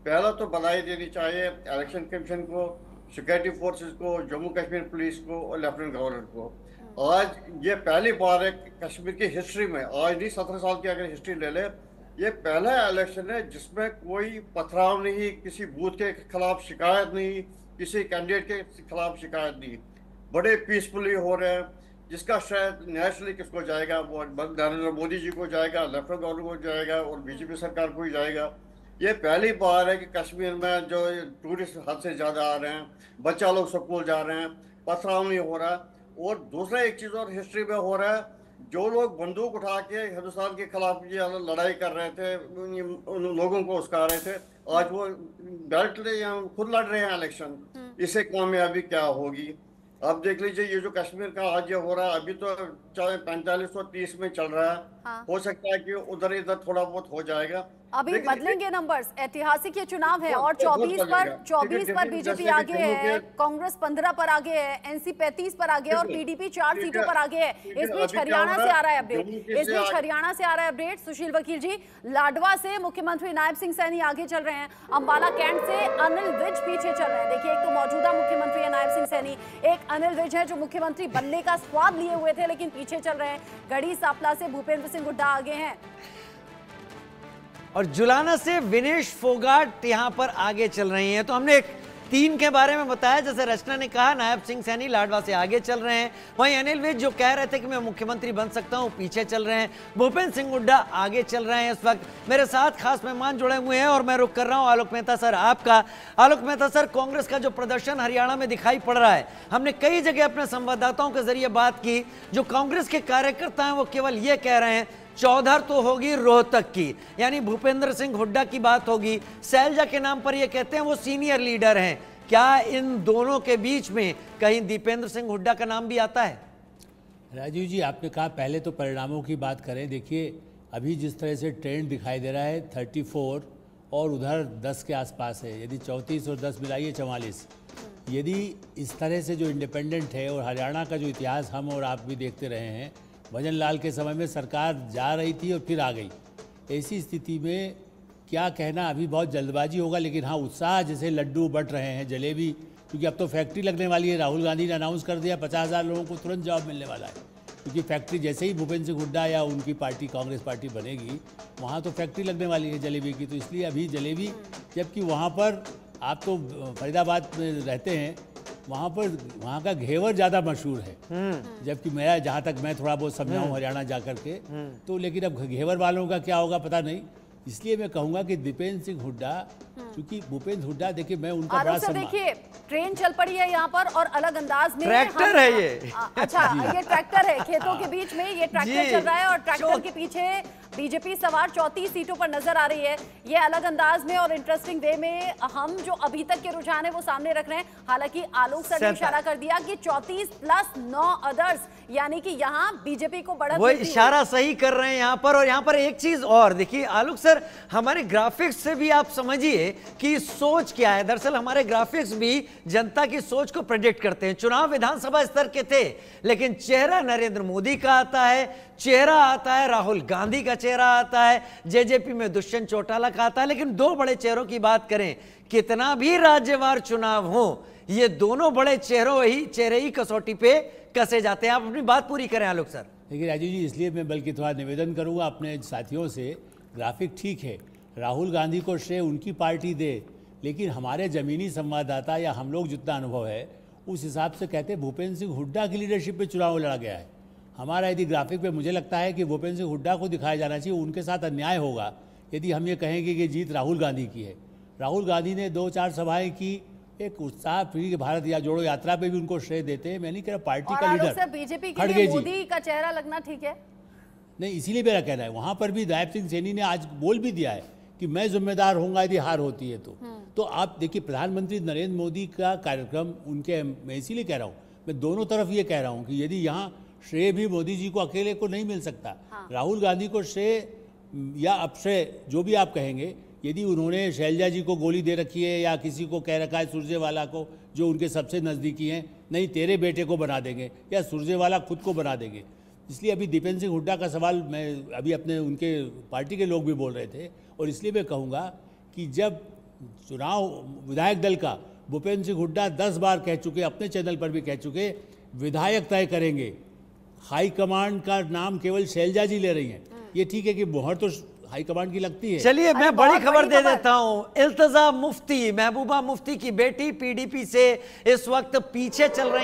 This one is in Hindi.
पहला तो बधाई देनी चाहिए इलेक्शन कमीशन को, सिक्योरिटी फोर्सेस को, जम्मू कश्मीर पुलिस को और लेफ्टिनेंट गवर्नर को। आज ये पहली बार है कि कश्मीर की हिस्ट्री में, आज नहीं 17 साल की अगर हिस्ट्री ले ले, ये पहला इलेक्शन है जिसमें कोई पथराव नहीं, किसी बूथ के खिलाफ शिकायत नहीं, किसी कैंडिडेट के खिलाफ शिकायत नहीं, बड़े पीसफुली हो रहे हैं। जिसका शायद नेशनली किसको जाएगा, वो नरेंद्र मोदी जी को जाएगा, लेफ्टिनेंट गवर्नर को जाएगा और बीजेपी सरकार को ही जाएगा। ये पहली बार है कि कश्मीर में जो टूरिस्ट हद से ज्यादा आ रहे हैं, बच्चा लोग स्कूल जा रहे हैं, पथराव नहीं हो रहा। और दूसरा एक चीज और हिस्ट्री में हो रहा है, जो लोग बंदूक उठा के हिंदुस्तान के खिलाफ ये लड़ाई कर रहे थे, उन लोगों को उसका रहे थे, आज वो डायरेक्टली खुद लड़ रहे हैं इलेक्शन। इससे कामयाबी क्या होगी? आप देख लीजिए, ये जो कश्मीर का आज ये हो रहा है, अभी तो चाहे 4530 में चल रहा है। हाँ। हो सकता है कि उधर इधर थोड़ा बहुत हो जाएगा, अभी लेकिन बदलेंगे नंबर्स, ऐतिहासिक ये चुनाव है और बहुत 24 पर बदलेगा। 24 पर ठीक है, बीजेपी जैसे कि आगे जम्मू है, के, कांग्रेस 15 पर आगे है, एनसी 35 पर आगे है और पीडीपी 4 ठीक सीटों है, पर आगे है। ठीक है, इस बीच अभी क्या हरियाणा हो से रहा आ रहा है है, अपडेट, जम्मू इस के से बीच हरियाणा से आ रहा है अपडेट सुशील वकील जी। लाडवा से मुख्यमंत्री नायब सिंह सैनी आगे चल रहे हैं, अंबाला कैंट से अनिल विज पीछे चल रहे हैं। देखिए, एक तो मौजूदा मुख्यमंत्री है नायब सिंह सैनी, एक अनिल विज है जो मुख्यमंत्री बनने का स्वाद लिए हुए थे लेकिन पीछे चल रहे हैं। गढ़ी सांपला से भूपेंद्र सिंह हुड्डा आगे हैं और जुलाना से विनेश फोगाट यहां पर आगे चल रही हैं। तो हमने एक 3 के बारे में बताया, जैसे रचना ने कहा नायब सिंह सैनी लाडवा से आगे चल रहे हैं, वहीं अनिल विज जो कह रहे थे कि मैं मुख्यमंत्री बन सकता हूं पीछे चल रहे हैं, भूपेंद्र सिंह हुड्डा आगे चल रहे हैं। इस वक्त मेरे साथ खास मेहमान जुड़े हुए हैं और मैं रुक कर रहा हूं आलोक मेहता सर आपका। आलोक मेहता सर, कांग्रेस का जो प्रदर्शन हरियाणा में दिखाई पड़ रहा है, हमने कई जगह अपने संवाददाताओं के जरिए बात की, जो कांग्रेस के कार्यकर्ता हैं वो केवल ये कह रहे हैं चौधर तो होगी रोहतक की, यानी भूपेंद्र सिंह हुड्डा की बात होगी, शैलजा के नाम पर ये कहते हैं वो सीनियर लीडर हैं। क्या इन दोनों के बीच में कहीं दीपेंद्र सिंह हुड्डा का नाम भी आता है? राजीव जी, आपने कहा पहले तो परिणामों की बात करें। देखिए, अभी जिस तरह से ट्रेंड दिखाई दे रहा है 34 और उधर 10 के आसपास है, यदि 34 और 10 मिलाइए 44। यदि इस तरह से जो इंडिपेंडेंट है, और हरियाणा का जो इतिहास हम और आप भी देखते रहे हैं, भजन लाल के समय में सरकार जा रही थी और फिर आ गई, ऐसी स्थिति में क्या कहना, अभी बहुत जल्दबाजी होगा। लेकिन हाँ, उत्साह जैसे लड्डू बट रहे हैं, जलेबी, क्योंकि अब तो फैक्ट्री लगने वाली है। राहुल गांधी ने अनाउंस कर दिया 50,000 लोगों को तुरंत जॉब मिलने वाला है, क्योंकि फैक्ट्री जैसे ही भूपेंद्र सिंह हुड्डा या उनकी पार्टी कांग्रेस पार्टी बनेगी, वहाँ तो फैक्ट्री लगने वाली है जलेबी की। तो इसलिए अभी जलेबी, जबकि वहाँ पर आप तो फरीदाबाद में रहते हैं, वहाँ का घेवर ज़्यादा मशहूर है, जबकि मेरा जहाँ तक मैं थोड़ा बहुत समझा हूँ हरियाणा जा कर के, तो लेकिन अब घेवर वालों का क्या होगा पता नहीं। इसलिए मैं कहूँगा कि दीपेंद्र सिंह हुड्डा, क्योंकि भूपेंद्र हुड्डा, देखिए मैं उनका बड़ा सम्मान, देखिए ट्रेन चल पड़ी है यहाँ पर और अलग अंदाज में ट्रैक्टर है ये। अच्छा, ये ट्रैक्टर है, खेतों के बीच में ये ट्रैक्टर चल रहा है और ट्रैक्टर के पीछे बीजेपी सवार 34 सीटों पर नजर आ रही है। ये अलग अंदाज में और इंटरेस्टिंग वे में हम जो अभी तक के रुझान है वो सामने रख रहे हैं। हालांकि आलोक सर ने इशारा कर दिया कि 34 प्लस 9 अदर्स, यानी कि यहाँ बीजेपी को बढ़त, वो इशारा सही कर रहे हैं यहाँ पर। और यहाँ पर एक चीज और देखिए आलोक सर, हमारे ग्राफिक्स से भी आप समझिए कि सोच क्या है। दरअसल हमारे ग्राफिक्स भी जनता की सोच को प्रेडिक्ट करते हैं। चुनाव विधानसभा स्तर के थे, लेकिन चेहरा नरेंद्र मोदी का आता है, चेहरा आता है राहुल गांधी का चेहरा आता है, जेजेपी में दुष्यंत चौटाला का आता है। लेकिन दो बड़े चेहरों की बात करें, कितना भी राज्यवार चुनाव हो, ये दोनों बड़े चेहरे ही कसौटी पे कसे जाते हैं। आप अपनी बात पूरी करें आलोक सर। देखिए राजीव जी, इसलिए मैं बल्कि थोड़ा निवेदन करूंगा अपने साथियों से, ग्राफिक ठीक है, राहुल गांधी को श्रेय उनकी पार्टी दे, लेकिन हमारे ज़मीनी संवाददाता या हम लोग जितना अनुभव है उस हिसाब से कहते हैं भूपेंद्र सिंह हुड्डा की लीडरशिप पे चुनाव लड़ा गया है। हमारा यदि ग्राफिक पे मुझे लगता है कि भूपेंद्र सिंह हुड्डा को दिखाया जाना चाहिए, उनके साथ अन्याय होगा यदि हम ये कहेंगे कि जीत राहुल गांधी की है। राहुल गांधी ने 2-4 सभाएं की, एक उत्साह फ्री भारत या जोड़ो यात्रा पे भी उनको श्रेय देते हैं। मैं नहीं कह रहा पार्टी का लीडर बीजेपी के लिए मोदी का चेहरा लगना ठीक है नहीं, इसीलिए मेरा कहना है वहां पर भी नायब सिंह सैनी ने आज बोल भी दिया है कि मैं जिम्मेदार होऊंगा यदि हार होती है तो आप देखिए प्रधानमंत्री नरेंद्र मोदी का कार्यक्रम उनके, मैं इसीलिए कह रहा हूँ, मैं दोनों तरफ ये कह रहा हूँ कि यदि यहाँ श्रेय भी मोदी जी को अकेले को नहीं मिल सकता, राहुल गांधी को श्रेय या अपश्रेय जो भी आप कहेंगे, यदि उन्होंने शैलजा जी को गोली दे रखी है या किसी को कह रखा है सुरजेवाला को, जो उनके सबसे नज़दीकी हैं, नहीं तेरे बेटे को बना देंगे या सुरजेवाला खुद को बना देंगे। इसलिए अभी दीपेंद्र सिंह हुड्डा का सवाल मैं अभी अपने उनके पार्टी के लोग भी बोल रहे थे, और इसलिए मैं कहूँगा कि जब चुनाव विधायक दल का भूपेंद्र सिंह हुड्डा 10 बार कह चुके, अपने चैनल पर भी कह चुके, विधायक तय करेंगे। हाईकमांड का नाम केवल शैलजा जी ले रही हैं। ये ठीक है कि मोहर तो हाईकमांड की लगती है। चलिए मैं अरे बड़ी बहुत खबर बड़ी दे खबर। देता हूं। इल्तिजा मुफ्ती, महबूबा मुफ्ती की बेटी पीडीपी से इस वक्त पीछे चल रही